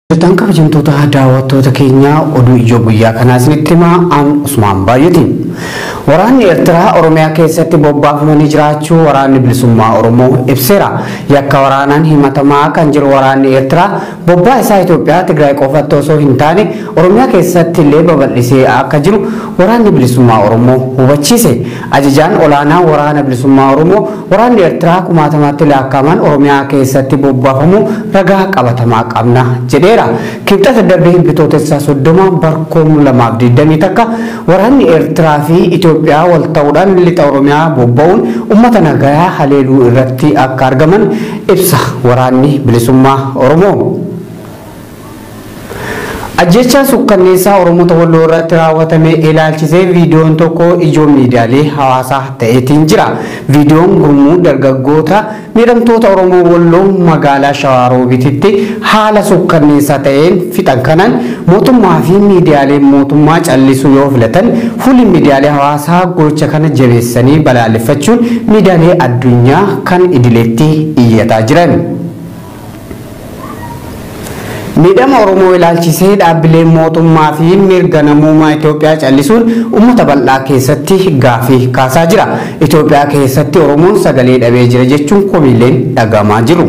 Tangkap kabajamtoota daawwattoota keenya oduu ijoo guyyaa kanaa isinitti himaa aan Usmaan Baay'ootiin. Waraanni Eertiraa Oromiyaa keessatti bobbaafamanii jiraachuu waraanni bilisummaa Oromoo ibseera. Yakka waraanaan himatamaa kan jiru waraanni Eertiraa bobbaa isaa Itoophiyaa Tigraay qofatti osoo hin taane Oromiyaa keessatti illee babal'isee akka jiru waraanni bilisummaa Oromoo hubachiise. Ajajaan olaanaa waraana bilisummaa Oromoo waraanni Eertiraa kumaatamatti lakkaa'aman Oromiyaa keessatti bobbaafamu ragaa qabatamaa qabna jedheera. Kibxata darbee bitootessa 30 barkoom 2020 takka waraanni Eertiraa fi Itoophiyaa wal ta'uudhaan lixa Oromiyaa bobba'uun uummata nagayaa haleeluu irratti akka argaman ibsa waraanni bilisummaa Oromoo. Ajjechaa sukkanneessaa Oromoota Walloo irratti raawwatame ilaalchisee viidiyoon tokko ijoo miidiyaalee hawaasaa ta'eetiin jira. Viidiyoon gurmuu dargaggoota miidhamtoota Oromoo Walloo magaalaa Shawaaroobiititti haala sukkanneessaa ta'een fixan kanaan mootummaa fi miidiyaalee mootummaa callisuu yoo filatan fuulli miidiyaalee hawaasaa gocha kana jabeessanii balaaleffachuun miidiyaalee addunyaa kan idileetti iyyataa jiran. Miidhama Oromoo ilaalchisee dhaabbileen mootummaa fi mirga namummaa Itoophiyaa callisuun uummata bal'aa keessatti gaafii kaasaa jira. Itoophiyaa keessatti Oromoon sagalee dhabee jira jechuun komiileen dhagahamaa jiru.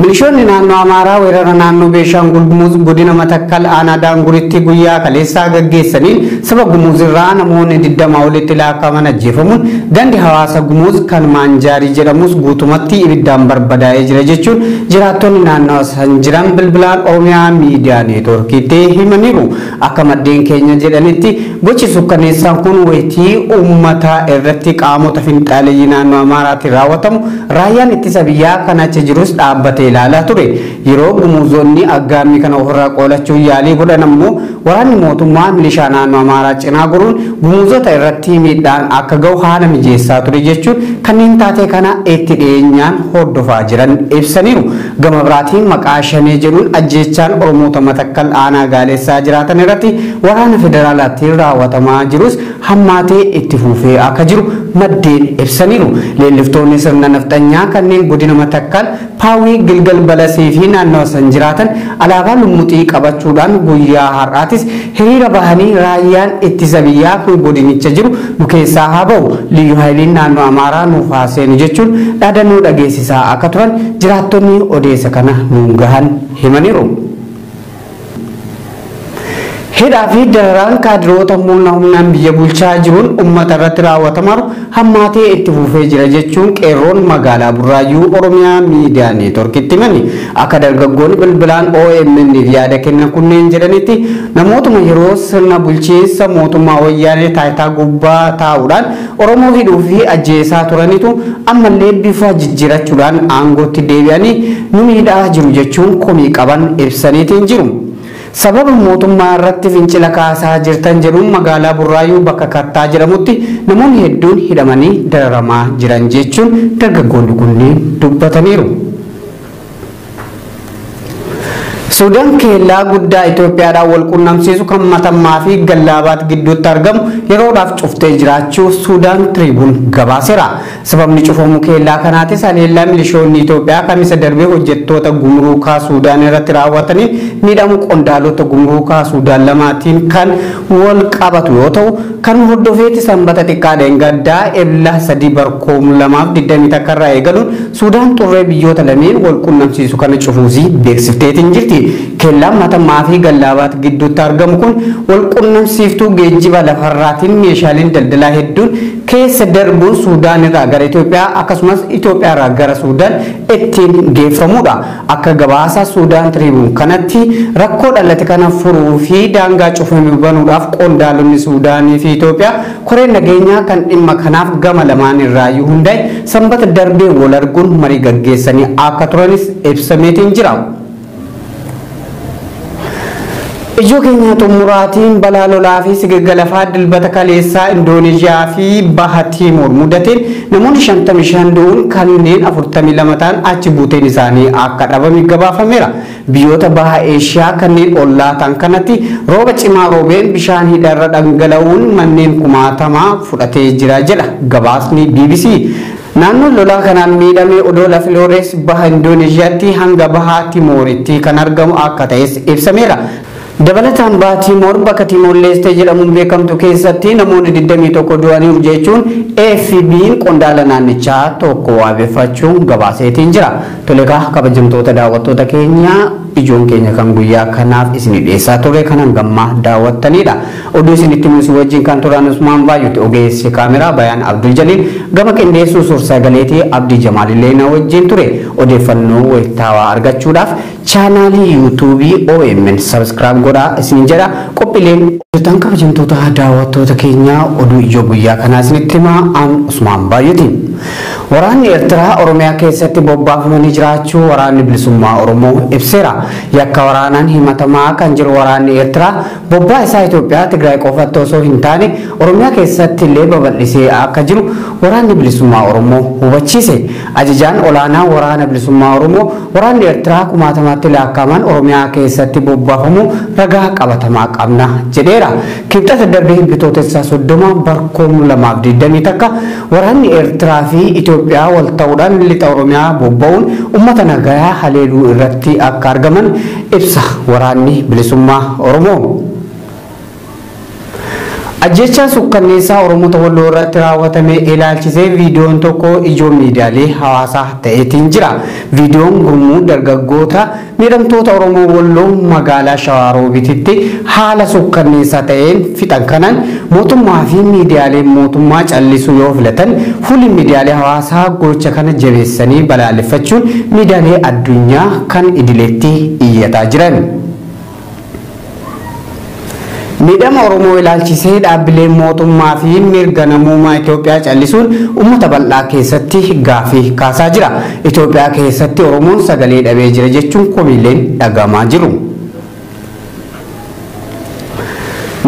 Milishoonni naannoo Amaaraa weerara naannoo Beeshaangul Gumuz godina Matakkal aanaa Daanguritti guyyaa kaleessaa gaggeessaniin saba Gumuz irraa namoonni 20 olitti lakkaa'aman ajjeefamuun gandi hawaasa Gumuz kan Maanjaarii jedhamus guutumatti ibiddaan barbadaa'ee jira jechuun jiraattonni naannoo san jiran bilbilaan Oromiyaa miidiyaa neetwoorkiitti himaniiru. Akka maddeen keenya jedhanitti gochi sukkanneessaan kun wayitii uummata irratti qaamota finxaaleeyyii naannoo Amaaraatiin raawwatamu raayyaan ittisa biyyaa kan achi jirus dhaabbate ilaalaa ture. Yeroo Gumuuzonni aggaamii kana ofirraa qolachuu yaalii godhan ammoo waraanni mootummaa milishaa naannoo Amaaraa cinaa goruun Gumuuzota irratti miidhaan akka gahu haala mijeessaa ture jechuun kanneen taatee kana itti dhiyeenyaan hordofaa jiran ibsaniiru. Gama biraatiin maqaa shanee jedhuun ajjeechaan Oromoota Matakkal aanaa Gaaleessaa jiraatan irratti waraana federaalaatiin raawwatamaa jirus hammaatee itti fufee akka jiru maddeen ibsaniiru. Leelliftoonni sirna nafxanyaa kanneen godina Matakkal Paawii Gilgal Balasii fi naannoo san jiraatan alaabaa lumuxii qabachuudhaan guyyaa har'aatis hiriira bahanii raayyaan ittisa biyyaa kun godinicha jiru nu keessaa haa ba'u Liyyuu Haayiliin naannoo Amaaraa nuuf haa seenu jechuun dhaadannoo dhageessisaa akka turan jiraattonni odeessa kana nuun gahan himaniiru. Hidhaa fi dararaan kaadiroota humnaan biyya bulchaa jiruun uummata irratti raawwatamaa hammaatee itti fufee jira jechuun qeerroon magaalaa Burraayyuu Oromiyaa miidiyaa neetwoorkiitti himani. Akka dargaggoonni bilbilaan OMN'f yaada kennan kunneen jedhanitti namootuma yeroo sirna bulchiinsa mootummaa wayyaanee taayitaa gubbaa taa'uudhaan Oromoo hidhuu fi ajjeesaa turanitu ammallee bifa jijjiirachuudhaan aangootti deebi'anii nu miidhaa jiru jechuun komii qaban ibsaniitiin jiru. Sababa mootummaa irratti fincila kaasaa jirtan jedhuun magaalaa Burraayyuu bakka Kattaa jedhamutti namoonni hedduun hidhamanii dararamaa jiran jechuun dargaggoonni kunneen dubbataniiru. Suudaan keellaa guddaa Itoophiyaadhaan wal quunnamsiisu kan Matammaa fi Gallaabaat gidduutti argamu yeroodhaaf cuftee jiraachuu Suudaan Tiriibuun gabaaseera. Sababni cufamuu keellaa kanaatis haleellaa milishoonni Itoophiyaa kamisa darbee hojjettoota gumruukaa Suudaan irratti raawwataniin miidhamuu qondaalota gumruukaa Suudaan lamaatiin kan wal qabatu yoo ta'u kan hordofeetti sanbata xiqqaadhaan gaddaa ebla 3 barkoom 2020 takkarraa eegaluun Suudaan xurree biyyoota lameen wal quunnamsiisu kana cufuusii beeksifteetiin jirti. Keellaan Matammaa fi Gallaabaat gidduutti argamu kun wal quunnamsiiftuu geejjiba lafarraatiin meeshaaleen daldalaa hedduun keessa darbuun Suudaan irraa gara Itoophiyaa akkasumas Itoophiyaa irraa gara Suudaan ittiin geeffamudha. Akka gabaasa Suudaan Tiriibuun kanatti rakkoo dhalate kana furuu fi daangaa cufame banuudhaaf qondaalonni Suudaanii fi Itoophiyaa koreen nageenyaa kan dhimma kanaaf gama lamaan irraayyuu hundaa'e sanbata darbee wal arguun marii gaggeessanii akka turanis ibsameetiin jira. Ijoo keenya xumuraatiin balaa lolaa fi sigalafaa dilbata kaleessaa Indooneeziyaa fi Baha Tiimoor mudateen namoonni 55 du'uun kanneen 42 ta'an achi buuteen isaanii akka dhabame gabaafameera. Biyyoota Baha Eeshiyaa kanneen ollaa ta'an kanatti rooba cimaa roobeen bishaan hidharra dhangala'uun manneen kumaatamaa fudhatee jira jedha gabaasni BBC. Naannoo lolaa kanaan miidhamee Odola Flores baha Indoneeshiyaatti hanga baha Timooritti kan argamu akka ta'es ibsameera. Dabalataan baha Timoor bakka Timoor Leeste jedhamuun beekamtu keessatti namoonni 21 du'aniiru jechuun AFP'n qondaala naannichaa tokko waabeffachuun gabaaseetiin jira. Toleekaa kabajamtoota daawwattoota keenya ijoon keenya kan guyyaa kanaaf isin dhiyeessaa ture kanan gammaa daawwattanidha. Oduu isinitti mul'isu wajjin kan turan Usmaan Baay'ooti, ogeessi kaameraa Bayaan Abdul Jaliil, gama qindeessuu suur-sagaleetii Abdii Jamaalillee na wajjin ture. Odeeffannoo wayitaawaa argachuudhaaf chaanaalii yuutuubii OMN sabskiraayib godhaa isin jedha. Qophiileen hojjetan kabajamtoota daawwattoota keenya oduu ijoo guyyaa kanaa isinitti himaa an Usmaan Baay'ooti. Waraanni Eertiraa Oromiyaa keessatti bobbaafamanii jiraachuu waraanni bilisummaa Oromoo ibseera. Yakka waraanaan himatamaa kan jiru waraanni Eertiraa bobbaa isaa Itoophiyaa Tigraay qofatti osoo hin taane Oromiyaa keessatti illee babal'isee akka jiru waraanni bilisummaa Oromoo hubachiise. Ajajaan olaanaa waraana bilisummaa Oromoo waraanni Eertiraa kumaatamatti lakkaa'aman Oromiyaa keessatti bobbaafamu ragaa qabatamaa qabna jedheera. Kibxata darbee bitootessa 30 barkoom 2020 takka waraanni Eertiraa fi Itoophiyaa wal ta'uudhaan lixa Oromiyaa bobba'uun uummata nagayaa haleeluu irratti akka argaman ibsa waraanni bilisummaa Oromoo. Ajjechaa sukkanneessaa Oromoota Walloo irratti raawwatame ilaalchisee viidiyoon tokko ijoo miidiyaalee hawaasaa ta'eetiin jira. Viidiyoon gurmuu dargaggoota miidhamtoota Oromoo Walloo magaalaa Shawaaroobiititti haala sukkanneessaa ta'een fixan kanaan mootummaa fi miidiyaaleen mootummaa callisuu yoo filatan fuulli miidiyaalee hawaasaa gocha kana jabeessanii balaaleffachuun miidiyaalee addunyaa kan idileetti iyyataa jiran. Miidhama Oromoo ilaalchisee dhaabbileen mootummaa fi mirga namummaa Itoophiyaa callisuun uummata bal'aa keessatti gaafii kaasaa jira. Itoophiyaa keessatti Oromoon sagalee dhabee jira jechuun komiileen dhagamaa jiru.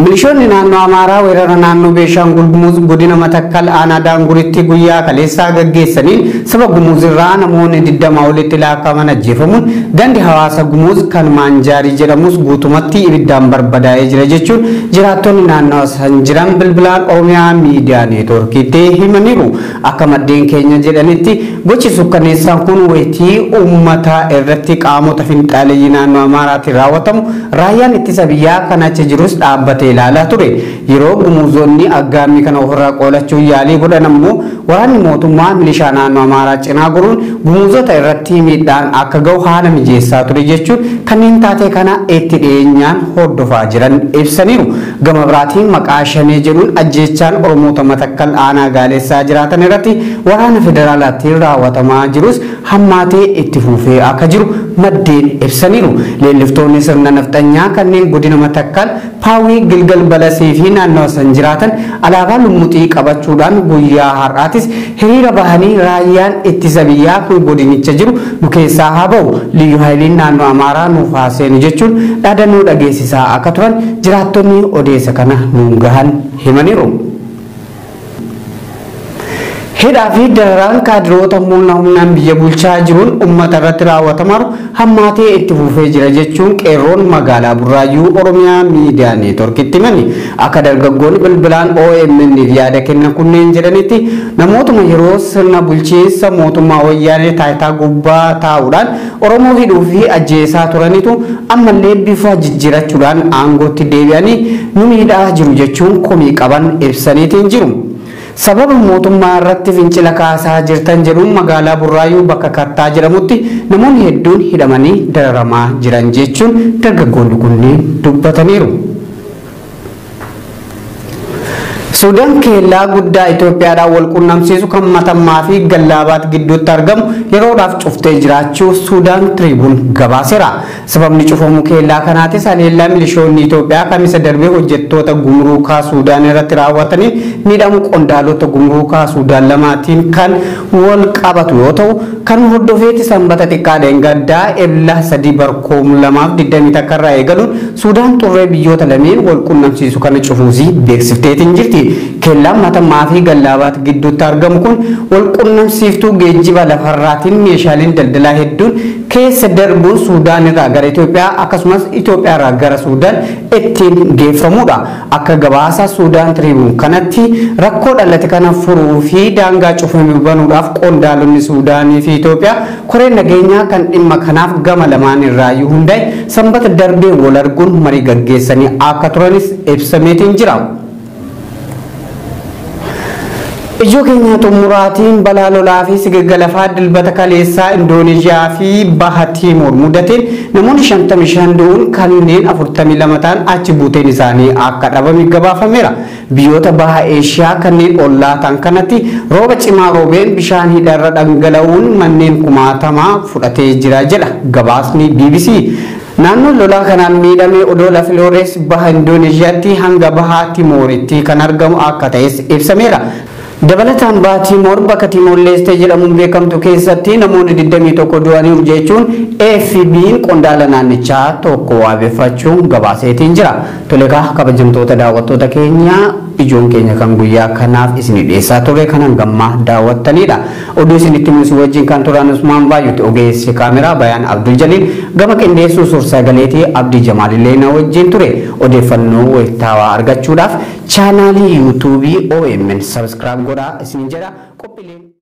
Milishoonni naannoo Amaaraa weerara naannoo Beeshaangul Gumuz godina Matakkal aanaa Daanguritti guyyaa kaleessaa gaggeessaniin saba Gumuz irraa namoonni 20 olitti lakkaa'aman ajjeefamuun gandi hawaasa Gumuz kan Maanjaarii jedhamus guutumatti ibiddaan barbadaa'ee jira jechuun jiraattonni naannoo san jiran bilbilaan Oromiyaa miidiyaa neetwoorkiitti himaniiru. Akka maddeen keenya jedhanitti gochi sukkanneessaan kun wayitii uummata irratti qaamota finxaaleeyyii naannoo Amaaraatiin raawwatamu raayyaan ittisa biyyaa kan achi jirus dhaabbate ilaalaa ture. Yeroo Gumuuzonni aggaamii kana ofirraa qolachuu yaalii godhan ammoo waraanni mootummaa milishaa naannoo Amaaraa cinaa goruun Gumuuzota irratti miidhaan akka gahu haala mijeessaa ture jechuun kanneen taatee kana itti dhiyeenyaan hordofaa jiran ibsaniiru. Gama biraatiin maqaa shanee jedhuun ajjeechaan Oromoota Matakkal aanaa Gaaleessaa jiraatan irratti waraana federaalaatiin raawwatamaa jirus hammaatee itti fufee akka jiru maddeen ibsaniiru. Leelliftoonni sirna nafxanyaa kanneen godina Matakkal Paawii Gilgal Balasii fi naannoo san jiraatan alaabaa lumuxii qabachuudhaan guyyaa har'aatis hiriira bahanii raayyaan ittisa biyyaa kun godinicha jiru nu keessaa haa ba'u, Liyyu Haayiliin naannoo Amaaraa nuuf haa seenu jechuun dhaadannoo dhageessisaa akka turan jiraattonni odeessa kana nuun gahan himaniiru. Hidhaa fi dararaan kaadiroota humnaan biyya bulchaa jiruun uummata irratti raawwatamaa hammaatee itti fufee jira jechuun qeerroon magaalaa Burraayyuu Oromiyaa miidiyaa neetwoorkiitti himani. Akka dargaggoonni bilbilaan OMN'f yaada kennan kunneen jedhanitti namootuma yeroo sirna bulchiinsa mootummaa wayyaanee taayitaa gubbaa taa'uudhaan Oromoo hidhuu fi ajjeesaa turanitu ammallee bifa jijjiirachuudhaan aangootti deebi'anii nu miidhaa jiru jechuun komii qaban ibsaniitiin jiru. Sababa mootummaa irratti fincila kaasaa jirtan jedhuun magaalaa Burraayyuu bakka Kattaa jedhamutti namoonni hedduun hidhamanii dararamaa jiran jechuun dargaggoonni kunneen dubbataniiru. Suudaan keellaa guddaa Itoophiyaadhaan wal quunnamsiisu kan Matammaa fi Gallaabaat gidduutti argamu yeroodhaaf cuftee jiraachuu Suudaan Tiriibuun gabaaseera. Sababni cufamuu keellaa kanaatis haleellaa milishoonni Itoophiyaa kamisa darbee hojjettoota gumruukaa Suudaan irratti raawwataniin miidhamuu qondaalota gumruukaa Suudaan lamaatiin kan wal qabatu yoo ta'u kan hordofeetti sanbata xiqqaadhaan gaddaa ebla 3 barkoom 2020 takkarraa eegaluun Suudaan xurree biyyoota lameen wal quunnamsiisu kana cufuusii beeksifteetiin jirti. Kellaan Matamaa fi Gallaabaat gidduutti argamu kun wal quunnamsiiftuu geejjiba lafarraatiin meeshaaleen daldalaa hedduun keessa darbuun Suudaan irraa gara Itoophiyaa akkasumas Itoophiyaa irraa gara Suudaan ittiin geeffamudha. Akka gabaasa Suudaan Tribune kanatti rakkoo dhalate kana furuu fi daangaa cufame banuudhaaf qondaalonni Suudaanii fi Itoophiyaa koreen nageenyaa kan dhimma kanaaf gama lamaan irraayyuu hundaa'e sanbata darbee wal arguun marii gaggeessanii akka turanis ibsameetiin jira. Ijoo keenya xumuraatiin balaa lolaa fi sigalafaa dilbata kaleessaa Indoneeziyaa fi Baha Timor mudateen namoonni 55 du'uun kanneen 42 ta'an achi buuteen isaanii akka dhabame gabaafameera. Biyyoota Baha Eeshiyaa kanneen ollaa ta'an kanatti rooba cimaa roobeen bishaan hidharra dhangala'uun manneen kumaatamaa fudhatee jira jedha gabaasni BBC. Naannoo lolaa kanaan miidhamee Odola Flores Baha Indoneeziyaatti hanga Baha Timoritti kan argamu akka ta'es ibsameera. Dabalataan Baha Timor bakka Timor Leste jedhamuun beekamtu keessatti namoonni 21 du'aniiru jechuun AFP'n qondaala naannichaa tokko waabeffachuun gabaaseetiin jira. Toleekaa kabajamtoota daawwattoota keenya ijoon keenya kan guyyaa kanaaf isin dhiyeessaa ture kanan gammaa daawwattanidha. Oduu isinitti musu wajjin kan turan Usmaan Baay'ooti ogeessi kaameraa Bayaan Abdul Jaliil gama qindeessuu suur-sagaleetii Abdii Jamaalillee na wajjin ture. Odeeffannoo wayitaawaa argachuudhaaf chaanaalii YouTube OMN subscribe godhaa isin jedha qophiileen